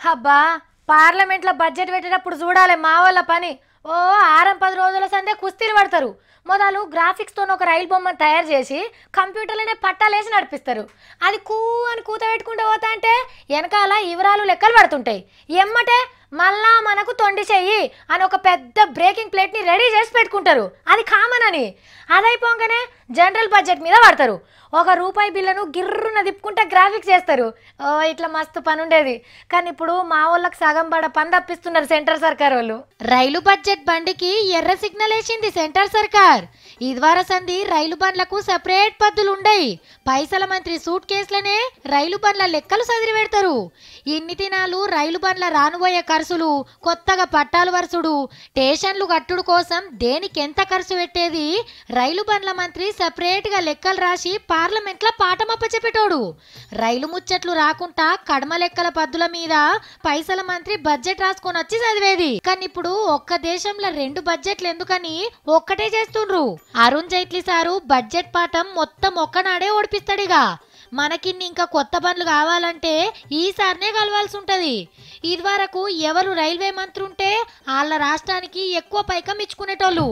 అబ్బా పార్లమెంట్లో బడ్జెట్ పెట్టేటప్పుడు చూడాలి మా వాళ్ళ పని. ఓ 6-10 రోజుల సందే కుస్తీలు పడతారు. మొదలు గ్రాఫిక్స్తో ఒక రైలు బొమ్మను తయారు చేసి కంప్యూటర్లోనే పట్టాలేసి నడిపిస్తారు. అది కూ అని కూత పెట్టుకుంటూ పోతా అంటే వెనకాల వివరాలు లెక్కలు పడుతుంటాయి. ఎమ్మటే మళ్ళా మనకు తొండి చెయ్యి అని ఒక పెద్ద బ్రేకింగ్ ప్లేట్ని రెడీ చేసి పెట్టుకుంటారు. అది కామన్ అని. అదైపోగానే జనరల్ బడ్జెట్ మీద పడతారు. ₹1 బిల్లును గిర్రున తిప్పుకుంటే గ్రాఫిక్స్ చేస్తారు. ఓ ఇట్లా మస్తు పని ఉండేది. కానీ ఇప్పుడు మా వాళ్ళకి సగం పడ పని తప్పిస్తున్నారు సెంటర్ సర్కార్ వాళ్ళు. రైలు బడ్జెట్ బండికి ఎర్ర సిగ్నల్ వేసింది సెంటర్ సర్కార్. ఇదివర సంది రైలు బండ్లకు సెపరేట్ పద్దులు ఉండయి. పైసల మంత్రి సూట్ కేసులనే రైలు బండ్ల లెక్కలు చదివి పెడతారు. ఇన్ని దినాలు రైలు బండ్ల రానుబోయే ఖర్చులు, కొత్తగా పట్టాలు వరుసుడు, స్టేషన్లు కట్టుడు కోసం దేనికి ఎంత ఖర్చు పెట్టేది రైలు బండ్ల మంత్రి సెపరేట్ గా లెక్కలు రాసి పార్లమెంట్లో పాఠమప్ప చెప్పేటోడు. రైలు ముచ్చట్లు రాకుండా కడమ లెక్కల పద్దుల మీద పైసల మంత్రి బడ్జెట్ రాసుకొని వచ్చి చదివేది. కానీ ఇప్పుడు ఒక్క దేశంలో 2 బడ్జెట్లు ఎందుకని ఒక్కటే చేస్తుండ్రు. అరుణ్ జైట్లీ సారు బడ్జెట్ పాఠం మొత్తం ఒక్కనాడే ఓడిపిస్తాడిగా. మనకిన్ని ఇంకా కొత్త బండ్లు కావాలంటే ఈసారినే కలవాల్సి ఉంటది. ఇదివరకు ఎవరు రైల్వే మంత్రి ఉంటే వాళ్ళ రాష్ట్రానికి ఎక్కువ పైకం ఇచ్చుకునేటోళ్ళు.